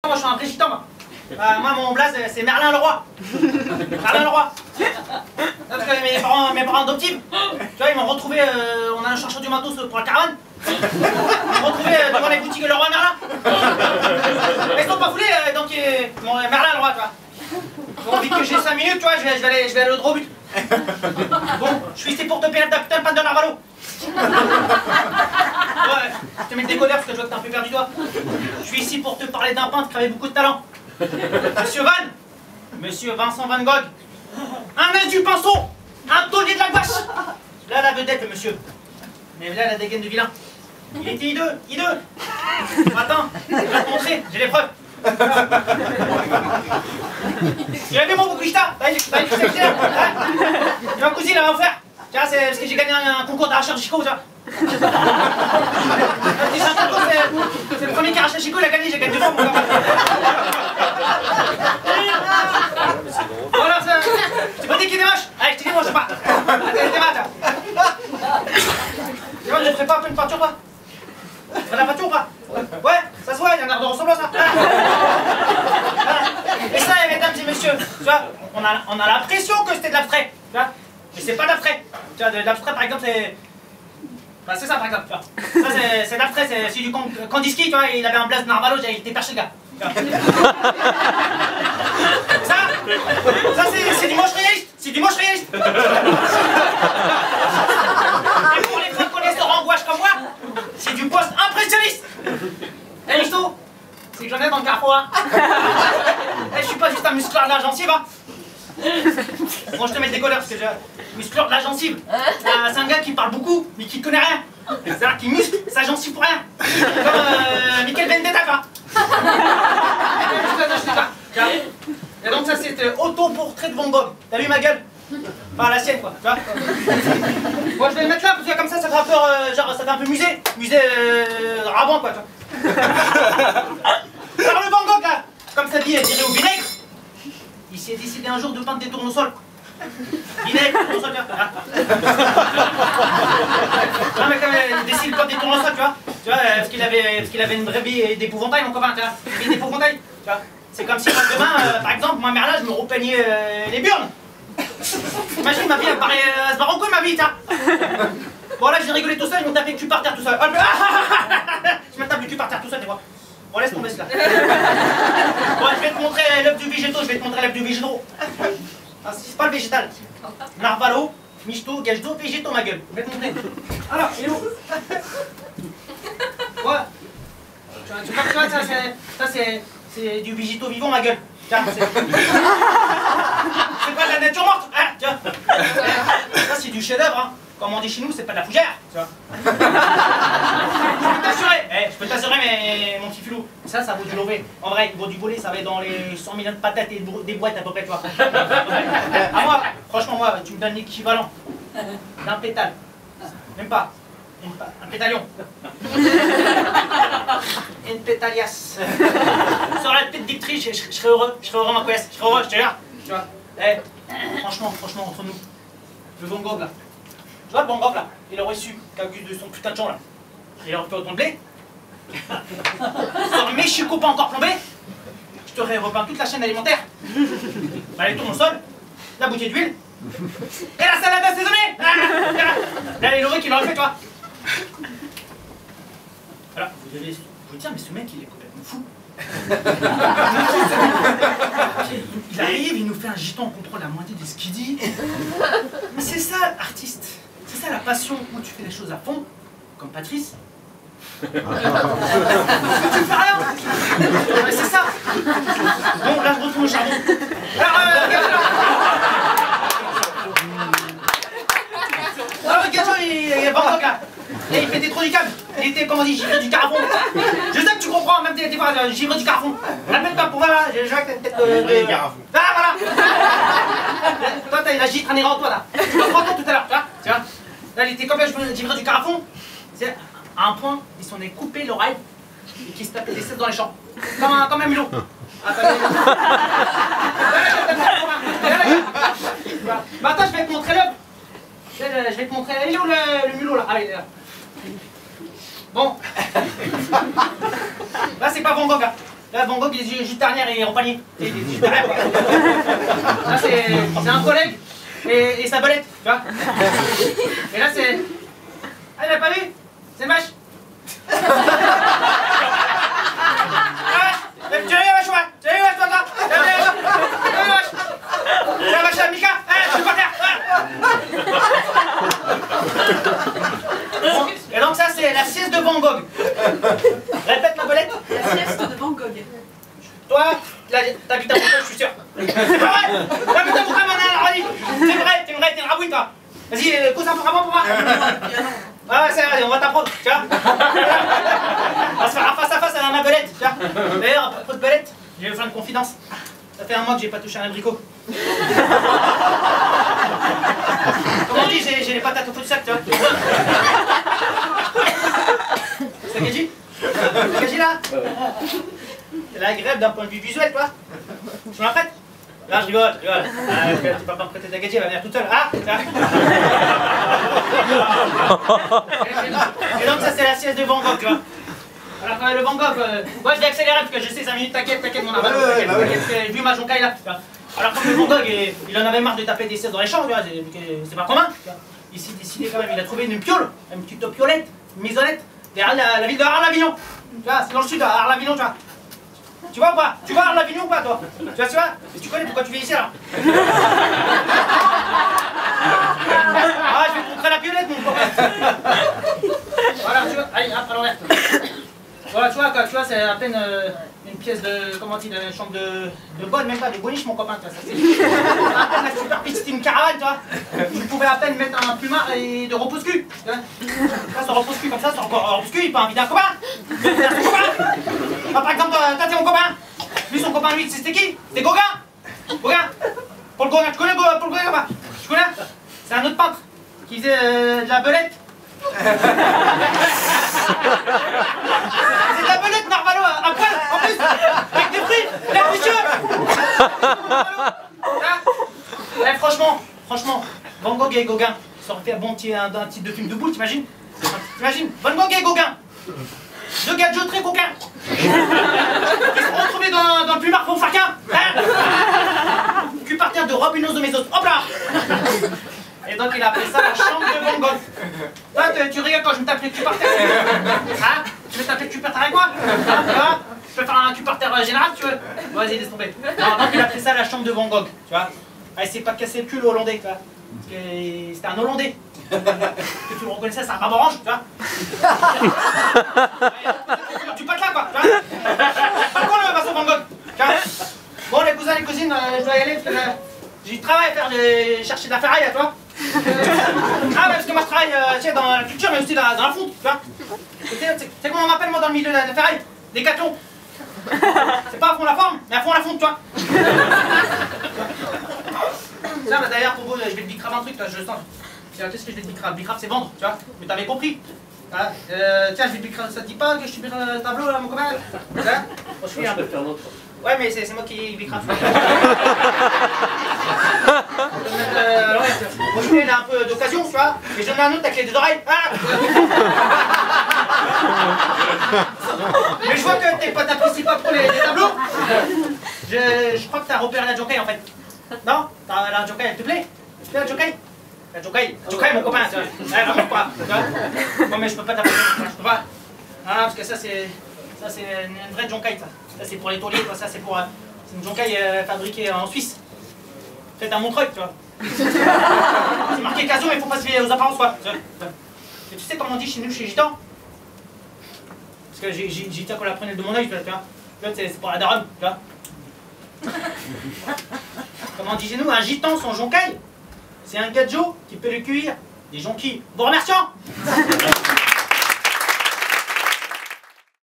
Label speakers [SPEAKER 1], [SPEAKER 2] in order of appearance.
[SPEAKER 1] Moi, je suis un régissant, moi. Moi, mon blaze, c'est Merlin le Roi. Merlin le Roi. Parce que mes parents adoptifs, tu vois, ils m'ont retrouvé, on a un chercheur du matos pour la caravane. Ils m'ont retrouvé devant les boutiques Leroy Merlin. Ils sont pas foulés, donc mon Merlin le Roi, tu vois. Donc, vite que j'ai 5 minutes, tu vois, je vais aller au droit au but. Bon, je suis ici pour te payer ta putain de panne de Narvalo. Ouais, je te mets le décodeur parce que je vois que t'es un peu perdu, toi. Je suis ici pour te parler d'un peintre qui avait beaucoup de talent. Monsieur Vincent Van Gogh. Un as du pinceau, un taulier de la gouache. Là, la vedette, le monsieur. Mais là, la dégaine du vilain. Il était hideux. Attends, je vais te montrer, j'ai les preuves. Il a vu mon bouclista. T'as une ma cousine, elle va vous faire. Tiens, c'est parce que j'ai gagné un concours d'arracheur de Chico, tu vois. C'est le premier qui arrache le Chico, il a gagné, j'ai gagné 2 fois, mon gars. Voilà, ça. Tu m'as dit qu'il est moche. Allez, je te dis, moi, je sais pas. Allez, t'es mal, toi. Tu vois, je ferais pas un peu une peinture, toi? Tu ferais de la peinture ou pas? Ouais, ça se voit, il y a un air de ressemblance, ça. Et ça, mesdames et messieurs, tu vois, on a l'impression que c'était de l'abstrait, tu vois. Mais c'est pas d'abstrait. Tu vois, de l'abstrait, par exemple, c'est... Bah, c'est ça, par exemple, tu vois. Ça, c'est d'abstrait, c'est celui du Kandinsky, tu vois, il avait un blaze de Narvalo, il était perché, le gars. Ça, c'est du moche réaliste. C'est du moche réaliste. Et pour les fins connaisseurs en gouache comme moi, c'est du post-impressionniste. Eh, Misto, c'est que j'en ai dans le carrefour, hein. Eh, je suis pas juste un muscleur de la gencive, hein. Moi, je te mets le décolleur parce que je... Muscleur de la gencive. C'est un gars qui parle beaucoup, mais qui connaît rien. C'est-à-dire qu'il muscle sa gencive pour rien. Comme Michael Vendetta, quoi. Et donc ça, c'est autoportrait de Van Gogh. T'as vu ma gueule? Enfin, la sienne, quoi. Tu vois. Moi, je vais le mettre là, parce que comme ça fait un peu, genre, ça fait un peu musée. Musée Raban, quoi, tu vois. Alors, le Van Gogh, là, comme ça dit, tiré au vinaigre, il s'est décidé un jour de peindre des tournesols. Vinaigre, tournesol, tu vois. Non, mais quand même, il décide de peindre des tournesols, tu vois. Tu vois, parce qu'il avait une vraie vie d'épouvantail, mon copain, tu vois. Une vie d'épouvantail, tu vois. C'est comme si moi, demain, par exemple, moi, Merlin, je me repeignais les burnes. Imagine, ma vie, elle se barre en couille, ma vie, tiens. Bon, là, j'ai rigolé tout seul, ils m'ont tapé le cul par terre tout seul. Je me tape le cul par terre tout seul, tu vois. Bon, laisse tomber cela. Bon, je vais te montrer l'œuf du végétaux, Ah, c'est pas le végétal. Narvalo, michto, gage-d'eau, végétaux, ma gueule. Je vais te montrer. Alors, il est où? Ouais. Tu vois, ça, c'est du végétaux vivant, ma gueule. Tiens, c'est pas de la nature morte, hein, tiens. Ça, c'est du chef-d'œuvre, hein. Comme on dit chez nous, c'est pas de la fougère, tu vois. Je peux t'assurer, mon petit filou, ça vaut du lové. En vrai, il vaut du volet, ça va être dans les 100 millions de patates et des boîtes à peu près, tu vois. À moi, franchement, moi, tu me donnes l'équivalent d'un pétale. Même pas. Un pétalion. Une pétalias. Sur la tête d'ictrice, je serais heureux. Je serais heureux, ma couesse. Je serais heureux, je te jure. Tu vois. Eh, franchement, entre nous. Le Van Gogh, là. Tu vois, le Van Gogh, là. Il aurait su qu'à cause de son putain de champ, là. Il aurait fait autant de blé. Sur mes chicots pas encore plombés, je t'aurais repeint toute la chaîne alimentaire. Bah, les tournesols, la bouteille d'huile. Et la salade assaisonnée. Là, les lorés qu'il aurait fait, tu vois. Alors, vous devez vous dire, mais ce mec, il est complètement fou. Il arrive, il nous fait un gitan, on comprend la moitié de ce qu'il dit. Mais c'est ça, artiste. C'est ça la passion où tu fais les choses à fond, comme Patrice. Tu fais rien. Mais c'est ça. Bon, là, je retrouve le charbon. Alors, regarde, il est Van Gogh, là. Et il fait des trous du câble. Il était, comment on dit, givré du carafon. Je sais que tu comprends, même des fois, givré du carafon. Rappelle-toi, pour moi, là, je vois que t'as une tête de carafon. Ah, voilà. Toi, t'as la gitre en errant, toi, là. Tu me rends compte tout à l'heure, tu vois. Là, il était complètement givré du carafon. C'est à un point, ils s'en est coupé l'oreille et qui se tapait des cesses dans les champs. Comme un mulot. Bah, attends, je vais te montrer l'œuvre. Je vais te montrer. Il est où le mulot, là? Ah, il est là. Bon. Là, c'est pas Van Gogh, là. Là, Van Gogh, il est juste derrière et en panier. Il est juste derrière, quoi. Là, c'est un collègue et sa belette, tu vois. Et là, c'est... Ah, il l'a pas vu? C'est le vache. Tu as vu la vache, ouais? Tu as vu la vache, toi, toi? Tu as vu la vache? C'est la vache à Mika? Je suis par terre. Et donc ça, c'est la sieste de Van Gogh. Répète, ma belette.
[SPEAKER 2] La sieste de Van Gogh.
[SPEAKER 1] Toi, t'habites à Brooklyn, je suis sûr. C'est pas vrai? T'habites à Brooklyn, Manal. C'est vrai, t'es une rabouille, toi. Vas-y, cause un peu avant pour moi. Ah ouais, c'est vrai, on va t'apprendre, tu vois. On va se faire un face à face à ma belette, tu vois. D'ailleurs, à propos de belette, j'ai besoin de confidence. Ça fait un mois que j'ai pas touché un abricot. Comment on dit, j'ai les patates au fond du sac, tu vois. C'est Gadji? C'est Gadji là? C'est agréable d'un point de vue visuel, toi. Tu m'en prêtes? Là, je rigole, tu peux pas me prêter ta Gadji, elle va venir toute seule. Ah, et donc ça, c'est la sieste de Van Gogh, tu vois. Alors le Van Gogh, moi je vais accélérer parce que je sais 5 minutes, t'inquiète mon aval, t'inquiète, vu ma joncaille là. Alors comme le Van Gogh, il en avait marre de taper des siestes dans les champs, tu vois, c'est pas commun. Il s'est décidé quand même, il a trouvé une piole, une petite piolette, une maisonnette, derrière la ville de Arles-Avignon. Tu vois, c'est dans le sud, à Arles-Avignon, tu vois. Tu vois ou pas? Tu vois Arles-Avignon ou pas, toi? Tu vois? Et tu connais pourquoi tu viens ici alors? Ah, je vais te montrer la piolette, mon copain. Voilà, tu vois, allez, hop, à l'envers. Voilà, tu vois, c'est à peine une pièce de, comment on dit, une chambre de bonne, même pas de boniche, mon copain, tu vois, ça c'est à peine la super petite, une caravane, tu vois. Tu pouvais à peine mettre un plumard et de repose-cul, tu vois. Ça repose-cul comme ça, c'est encore repose-cul, il peut inviter un copain. Par exemple, toi, t'es mon copain. Lui, son copain, lui, c'était qui? C'était Gauguin. Gauguin. Paul Gauguin, tu connais Paul Gauguin ou pas? Tu connais? C'est un autre peintre qui faisait de la belette. C'est de la belette, Narvalo, à poil, en plus, avec des fruits, franchement, Van Gogh et Gauguin, ça aurait fait un bon titre de film de boule, t'imagines? T'imagines? Van Gogh et Gauguin, deux gadgets très coquins, qui se sont retrouvés dans le plumard pour faquin, hein? Cul par terre de Robinos de Mésos, hop là! Et donc il a appelé ça la chambre de Van Gogh. Toi, tu rigoles quand je me tape le cul par terre. Hein? Tu veux taper le cul par terre avec moi? Hein? Tu vois? Je peux faire un cul par terre général, tu veux? Vas-y, laisse tomber. Non, donc il a appelé ça la chambre de Van Gogh, tu vois? Ah, il s'est pas cassé le cul, le Hollandais, tu vois? Parce que c'était un Hollandais. Que tu le reconnaissais, c'est un rame orange, tu vois? Tu pètes là, quoi, tu vois? Pas con, le Vincent Van Gogh, tu vois? Bon, les cousins, les cousines, je dois y aller parce que j'ai du travail à faire, j'ai cherché de la ferraille à toi. Ah ouais, parce que moi je travaille dans la culture mais aussi dans la fonte, tu vois. C'est comment on m'appelle moi dans le milieu de la ferraille? Des catons. C'est pas à fond la forme, mais à fond la fonte, tu vois. Tiens, bah, d'ailleurs pour vous, je vais te bicrave un truc, là, je le sens. Qu'est-ce que je vais te bicrave? Bicrave c'est vendre, tu vois. Mais t'avais compris. Ah, tiens, je vais te bicrave, ça te dit pas que je suis bien le tableau là, mon copain? Hein? Bon, je peux faire un autre. Ouais, mais c'est moi qui bicrave. Aujourd'hui, il a un peu d'occasion, tu vois, mais j'en ai un autre avec les deux oreilles. Ah mais je vois que t'apprécies pas trop les tableaux. Je crois que t'as repéré la jockey en fait. Non? La jockey, elle te plaît? Tu plaît la jockey? La jockey, mon copain, tu vois. Elle va pas, tu vois. Non, mais je peux pas t'appeler, je peux pas. Ah, parce que ça, c'est une vraie jockey, ça. Ça, c'est pour les tauliers, ça, c'est pour. C'est une jockey fabriquée en Suisse. Faite à Montreuil, tu vois. C'est marqué Casio, mais il faut pas se fier aux apparences, quoi. Et tu sais comment on dit chez nous, chez Gitan? Parce que Gitan, qu'on l'apprenait de mon œil, tu vois. L'autre, c'est pour la daronne, tu vois. Comment on dit chez nous? Un gitan sans joncaille, c'est un gadjo qui peut le cuire des jonquilles. Bon remerciant.